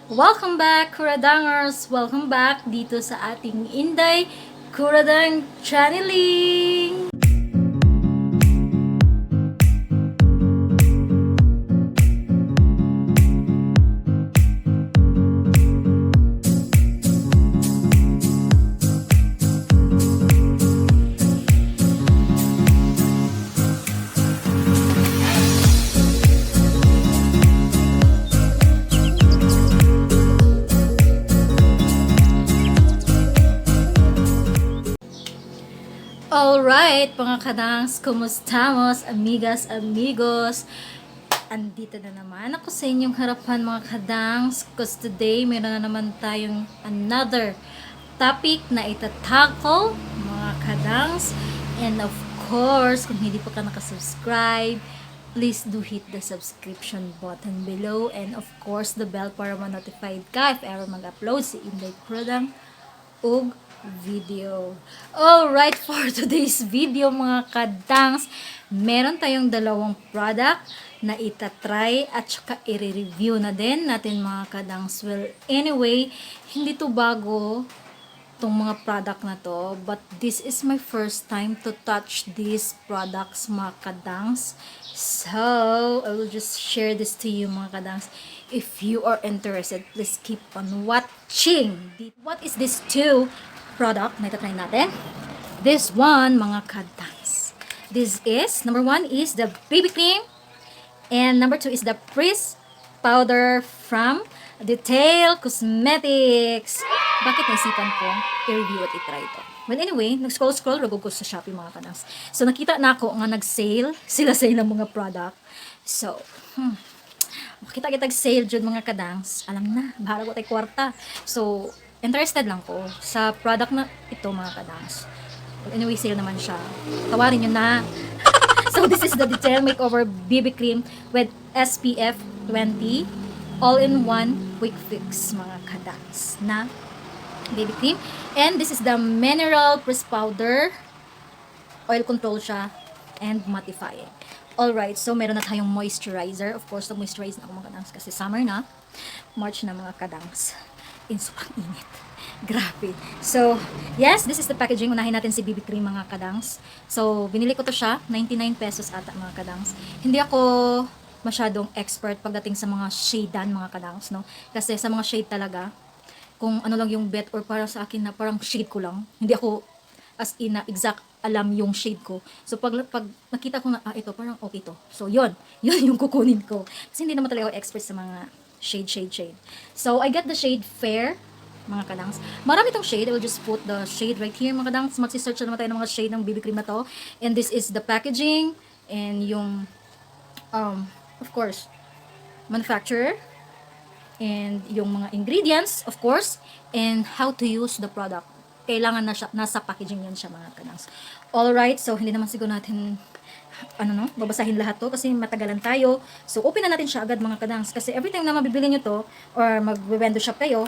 Welcome back, Kuradangers! Welcome back dito sa ating Inday Kuradang channeling! Alright, mga Ka-Dangz, kumustamos, amigas, amigos? Andito na naman ako sa inyong harapan, mga Ka-Dangz, because today meron na naman tayong another topic na itatakol, mga Ka-Dangz. And of course, kung hindi pa ka nakasubscribe, please do hit the subscription button below, and of course the bell para ma-notified ka if ever mag-upload si Inday Kuradang ug video. Alright, for today's video, mga Ka-Dangz, meron tayong dalawang product na itatry at saka i-review na din natin, mga Ka-Dangz. Well, anyway, hindi to bago tong mga product na to, but this is my first time to touch these products, mga Ka-Dangz. So, I will just share this to you, mga Ka-Dangz. If you are interested, please keep on watching. What is this two product na itatry natin? This one, mga Ka-Dangz, this is, number one is the baby cream, and number two is the Frizz powder from Detail Cosmetics. Bakit naisipan ko i-review at i-try ito? Well, anyway, nag-scroll ragog ko sa Shopee, mga Ka-Dangz. So, nakita na ako nga nag-sale, sale ng mga product. So, makita kitag sale dyan, mga Ka-Dangz. Alam na, bahala ko tayo kwarta. So, interested lang ko sa product na ito, mga Ka-Dangz. Well, anyway, sale naman siya. Tawarin nyo na. So, this is the Detail Makeover BB Cream with SPF 20 all-in-one quick fix, mga Ka-Dangz, na baby cream. And this is the mineral press powder. Oil control siya and mattifying. Alright, so meron na tayong moisturizer. Of course, moisturize na ako, mga Ka-Dangz, kasi summer na. March na, mga Ka-Dangz. Sobrang init. Grabe. So, yes, this is the packaging. Unahin natin si BB cream, mga Ka-Dangz. So, binili ko to siya, 99 pesos ata, mga Ka-Dangz. Hindi ako masyadong expert pagdating sa mga shadean, mga Ka-Dangz, no? Kasi sa mga shade talaga, kung ano lang yung bet or para sa akin na parang shade ko lang, hindi ako as in na exact alam yung shade ko. So, pag nakita ko na, ito, parang okay to. So, yun yung kukunin ko. Kasi hindi naman talaga ako expert sa mga shade. So, I got the shade Fair, mga Ka-Dangz. Marami tong shade. I will just put the shade right here, mga Ka-Dangz. Magsi-search naman tayo ng mga shade ng BB cream na to. And this is the packaging and yung, of course, manufacturer and yung mga ingredients, of course, and how to use the product. Kailangan na siya, nasa packaging yan siya, mga Ka-Dangz. Alright, so hindi naman siguro natin babasahin lahat to kasi matagalan tayo. So, open na natin siya agad, mga Ka-Dangz, kasi every time na mabibili nyo to or mag-window shop kayo,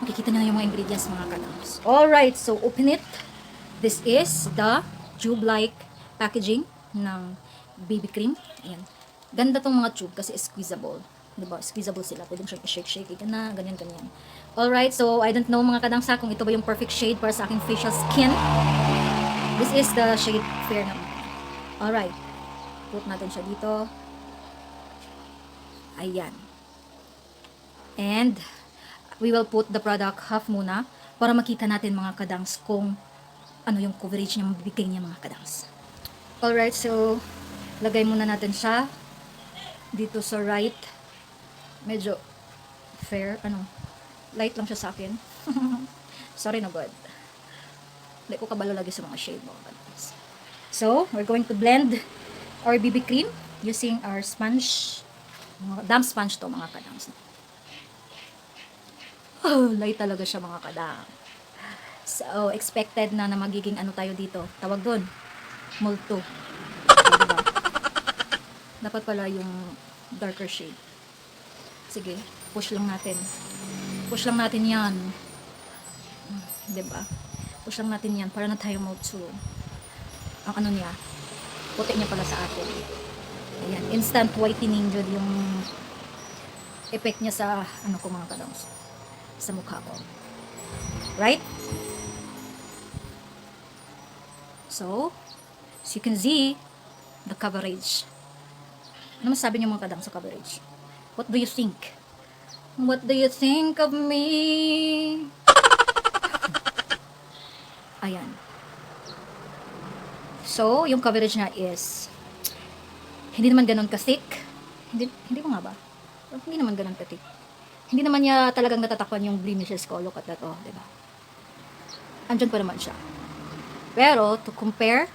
makikita nyo na yung mga ingredients, mga Ka-Dangz. Alright, so open it. This is the tube-like packaging ng BB cream. Ayan. Ganda tong mga tube kasi squeezable. Diba? Squeezable sila. Pwede mo siyang i-shake-shake. Ganyan. Alright, so I don't know, mga Ka-Dangz, kung ito ba yung perfect shade para sa aking facial skin. This is the shade Fair naman. Alright. Put natin siya dito. Ayan. And we will put the product half muna para makita natin, mga Ka-Dangz, kung ano yung coverage niya, mabibigay niya, mga Ka-Dangz. Alright, so lagay muna natin siya dito sa right. Medyo fair, light lang siya sa akin. Sorry na, God. Hindi ko kabalo lagi sa mga shade, mga Ka-Dangz. So, we're going to blend our BB cream using our sponge. Damp sponge to, mga Ka-Dangz. Oh, light talaga siya, mga Ka-Dangz. So, expected na magiging tayo dito. Tawag doon, multo. Diba? Dapat pala yung darker shade. Sige, push lang natin. Push lang natin yan. Diba? Push lang natin yan para na tayo multo. Ang niya, puti niya pala sa atin. Ayan, instant whitening jud yung effect niya sa ano ko mga kadangs, sa mukha ko. Right? So, as you can see, the coverage. Ano masabi niyo mga kadangs sa coverage? What do you think? What do you think of me? Ayan. So, yung coverage niya is hindi naman ganun ka-thick. Hindi mo nga ba? Hindi naman ganun ka-thick. Hindi naman niya talagang natatakpan yung blemishes ko. Look at that, oh, diba? Andyan pa naman siya. Pero, to compare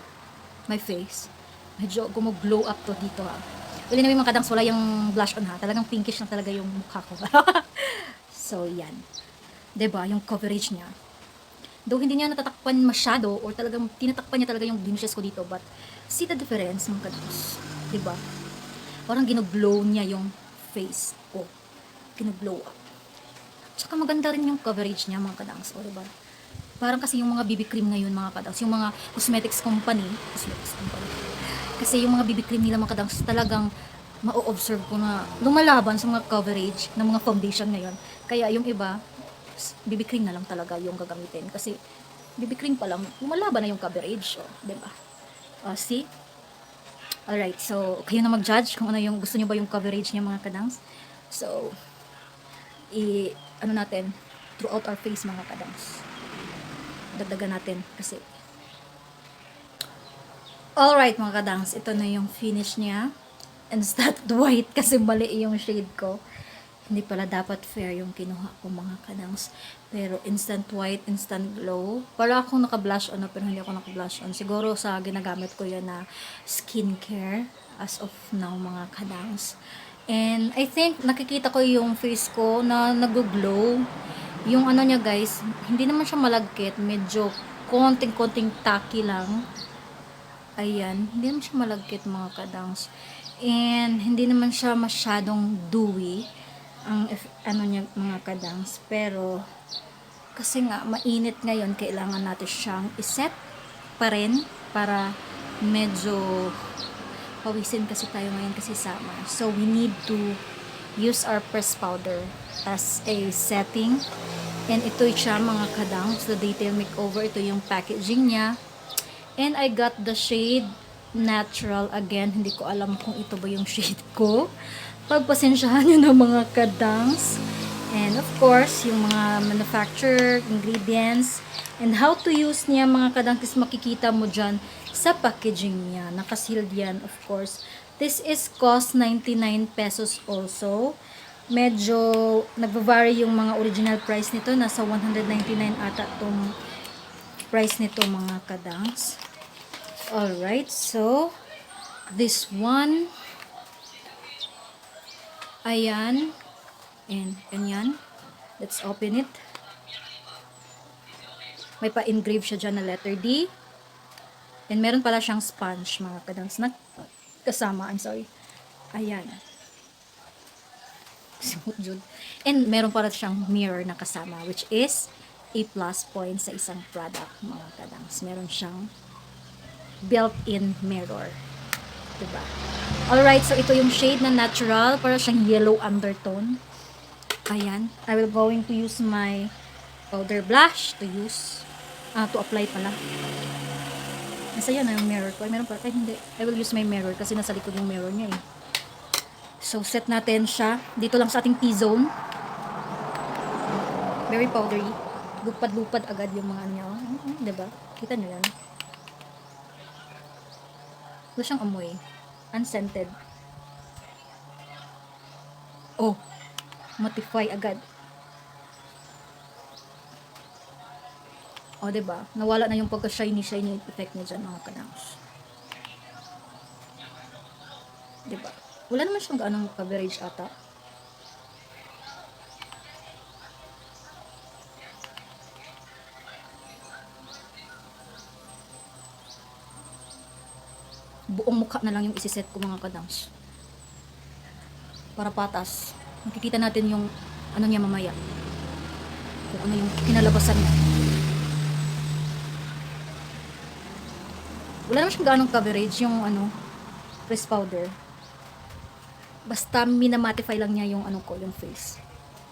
my face, medyo gumuglow up to dito, ha. Well, anyway, mga kadangs, wala yung blush on, ha. Talagang pinkish na talaga yung mukha ko. So, yan. Diba? Yung coverage niya. Though hindi niya natatakpan masyado or talagang tinatakpan niya talaga yung blemishes ko dito, but see the difference mga kadangs, diba? Parang ginuglow niya yung face ko, ginuglow up. Tsaka maganda rin yung coverage niya mga kadangs, o diba? Parang kasi yung mga BB cream ngayon mga kadangs, yung mga cosmetics company, kasi yung mga BB cream nila mga kadangs talagang ma-observe ko na lumalaban sa mga coverage ng mga foundation ngayon. Kaya yung iba BB cream na lang talaga yung gagamitin kasi BB cream pa lang lumalaban na yung coverage, oh, diba? See? Alright, so kayo na mag-judge kung ano yung gusto niyo ba yung coverage niya mga kadangs. So ano natin throughout our face mga kadangs, dagdagan natin kasi alright mga kadangs, ito na yung finish niya. Instant white kasi mali yung shade ko. Hindi pala dapat fair yung kinuha ko mga kadangs. Pero instant white, instant glow. Para akong naka-blush on, pero hindi ako naka-blush on. Siguro sa ginagamit ko yan na skincare as of now mga kadangs. And I think nakikita ko yung face ko na nag-glow. Yung ano niya guys, hindi naman siya malagkit. Medyo konting-konting tacky lang. Ayan, hindi naman siya malagkit mga kadangs. And hindi naman siya masyadong dewy ang ano niya mga kadangs, pero kasi nga mainit ngayon, kailangan natin siyang iset pa rin para medyo pawisin kasi tayo ngayon kasi summer, so we need to use our pressed powder as a setting. And ito siya mga kadangs, the Detail Makeover, ito yung packaging niya. And I got the shade Natural. Again, hindi ko alam kung ito ba yung shade ko. Pagpasensyahan nyo na mga kadangs. And of course, yung mga manufacturer, ingredients, and how to use niya mga kadangs, makikita mo dyan sa packaging niya. Nakasealed yan, of course. This is cost 99 pesos also. Medyo nagva-vary yung mga original price nito. Nasa 199 ata itong price nito mga kadangs. Alright, so this one, ayan, and ganyan. Let's open it. May pa-engrave siya dyan na letter D. And meron pala siyang sponge mga kadangs na kasama. I'm sorry. Ayan. And meron pala siyang mirror na kasama, which is a plus point sa isang product mga kadangs. Meron siyang built-in mirror, diba? Alright, so ito yung shade na natural, para siyang yellow undertone. Ayan, I will going to use my powder blush to apply pala. Nasa yan na yung mirror ko. Ay, meron pala. Ay, hindi. I will use my mirror kasi nasa likod yung mirror niya eh. So, set natin siya. Dito lang sa ating T-zone. Very powdery. Lupad-lupad agad yung mga niya. Diba? Kita nyo yan. Wala siyang amoy. Unscented. Oh. Matify agad. Oh, diba? Nawala na yung pagka-shiny effect niya dyan mga kadangs. Diba? Wala naman siyang gaanong coverage ata. Buong mukha na lang yung isiset ko mga kadangs. Para patas. Makikita natin yung ano niya mamaya. Kung ano yung kinalabasan niya. Wala naman siyang gaanong coverage yung press powder. Basta minamatify lang niya yung ano ko, yung face.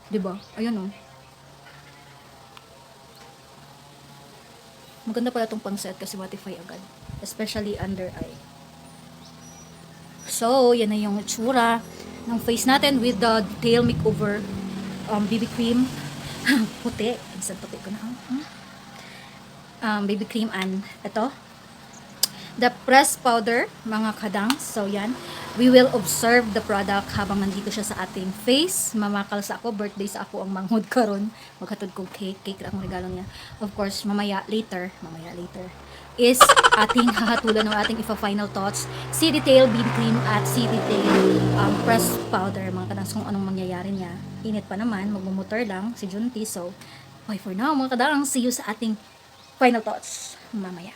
'Di ba? Ayun oh. Maganda pala tong pang-set kasi matify agad. Especially under eye. So, yan na yung itsura ng face natin with the Detail Makeover BB cream. Puti. Isang puti ko na. BB cream and ito. The pressed powder, mga Ka-Dangz. So, yan. We will observe the product habang nandito siya sa ating face. Mamakal sa ako. Birthday sa ako ang manghod karon. Maghatod ko cake. Cake lang ang regalo niya. Of course, mamaya later, is ating hahatulan ng ating final thoughts. Si Detail BB cream at si Detail pressed powder. Mga Ka-Dangz, kung anong mangyayari niya. Init pa naman. Magmumotor lang si Junti. So, bye for now, mga Ka-Dangz. See you sa ating final thoughts mamaya.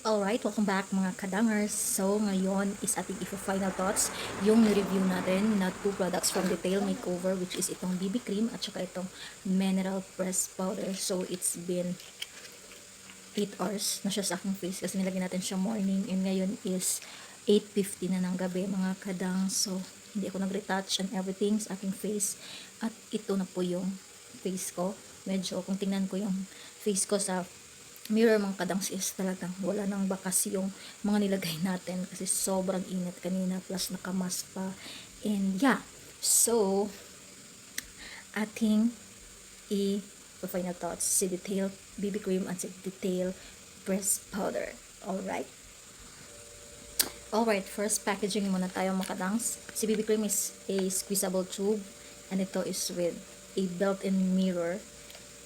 Alright, welcome back mga Kadangers. So, ngayon is ating final thoughts. Yung review natin na 2 products from Detail Makeover, which is itong BB cream at saka itong mineral pressed powder. So, it's been 8 hours na siya sa aking face kasi nilagyan natin siya morning and ngayon is 8:50 na ng gabi mga Kadangz. So, hindi ako nag-retouch and everything sa aking face. At ito na po yung face ko. Medyo, kung tingnan ko yung face ko sa mirror mga Ka-Dangz is talagang wala nang bakas yung mga nilagay natin kasi sobrang init kanina plus nakamask pa and yeah, so ating final thoughts si Detail BB cream at si Detail pressed powder. Alright, first packaging muna tayo mga Ka-Dangz. Si BB cream is a squeezable tube and ito is with a built-in mirror.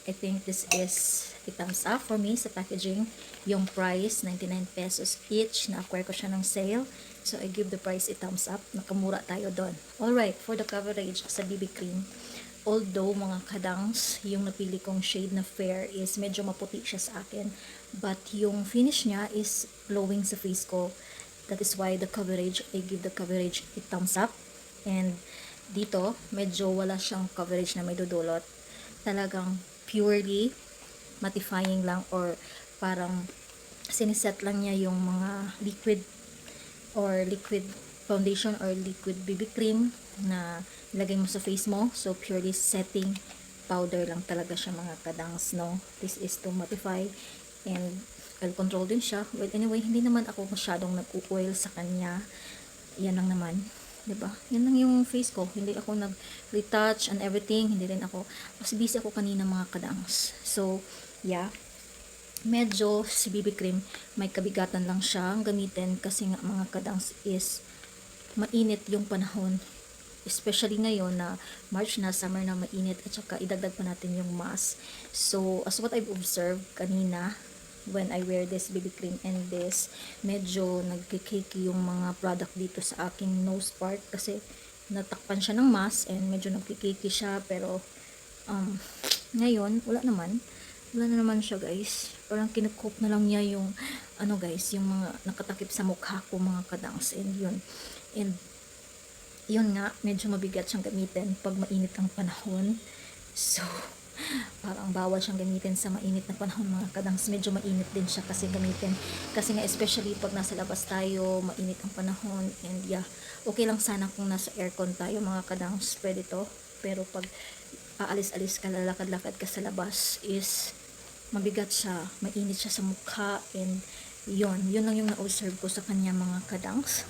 I think this is a thumbs up for me sa packaging. Yung price, 99 pesos each. Na-acquire ko siya ng sale. So, I give the price a thumbs up. Nakamura tayo doon. Alright, for the coverage sa BB cream. Although, mga Ka-Dangz, yung napili kong shade na fair is medyo maputi siya sa akin. But, yung finish niya is glowing sa face ko. That is why the coverage, I give the coverage a thumbs up. And, dito, medyo wala siyang coverage na may dudulot. Talagang purely mattifying lang or parang siniset lang niya yung mga liquid foundation or liquid BB cream na ilagay mo sa face mo. So, purely setting powder lang talaga siya mga Ka-Dangz, no? This is to mattify and oil control din siya. Well, anyway, hindi naman ako masyadong nag-oil sa kanya. Yan lang naman. Diba? Yan lang yung face ko. Hindi ako nag-retouch and everything. Hindi rin ako. Kasi busy ako kanina mga Ka-Dangz. So, yeah. Medyo si BB cream, may kabigatan lang siya gamitin kasi nga mga Ka-Dangz is mainit yung panahon. Especially ngayon na March na, summer na mainit at saka idagdag pa natin yung mask. So, as what I've observed kanina, when I wear this BB cream and this, medyo nagkikiki yung mga product dito sa aking nose part kasi natakpan siya ng mask and medyo nagkikiki siya pero ngayon wala na naman siya guys. Parang kinukup na lang niya yung ano guys, yung mga nakatakip sa mukha ko mga Ka-Dangz and yun nga, medyo mabigat siyang gamitin pag mainit ang panahon. So, parang bawal siyang gamitin sa mainit na panahon mga Ka-Dangz. Medyo mainit din siya kasi gamitin. Kasi nga especially pag nasa labas tayo, mainit ang panahon. And yeah, okay lang sana kung nasa aircon tayo mga Ka-Dangz. Pwede to. Pero pag aalis-alis ka, lalakad-lakad ka sa labas is mabigat siya. Mainit siya sa mukha. And yun lang yung na-observe ko sa kanya mga Ka-Dangz.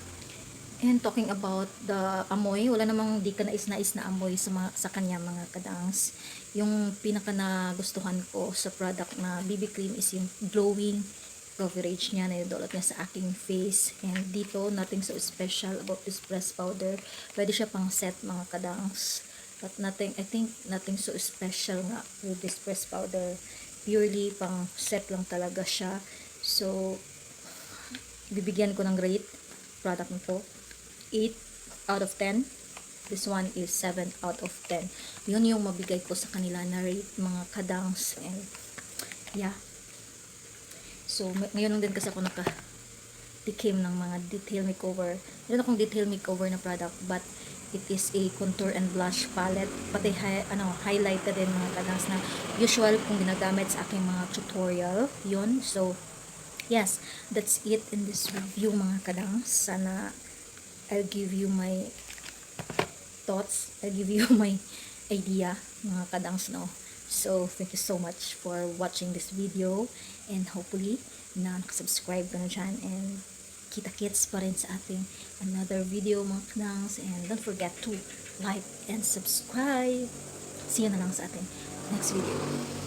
And talking about the amoy, wala namang di ka nais-nais na amoy sa kanya mga Ka-Dangz. Yung pinaka nagustuhan ko sa product na BB cream is yung glowing coverage niya na idulot niya sa aking face. And dito, nothing so special about this pressed powder. Pwede siya pang set mga Ka-Dangz. But I think nothing so special nga with this pressed powder. Purely pang set lang talaga siya. So, bibigyan ko ng rate product nito 8 out of 10. This one is 7 out of 10. Yun yung mabigay ko sa kanila na rate mga Ka-Dangz. And yeah. So, ngayon lang din kasi ako nakatikim ng mga detail makeover. Meron akong detail makeover na product but it is a contour and blush palette. Pati highlighter din mga Ka-Dangz na usual kong ginagamit sa aking mga tutorial. Yun. So, yes. That's it in this review mga Ka-Dangz. Sana I'll give you my thoughts. I'll give you my idea, mga Ka-Dangz, no? So, thank you so much for watching this video, and hopefully, na nakasubscribe ka na dyan, and kita-kits pa rin sa ating another video, mga Ka-Dangz, and don't forget to like and subscribe. See you na lang sa ating next video.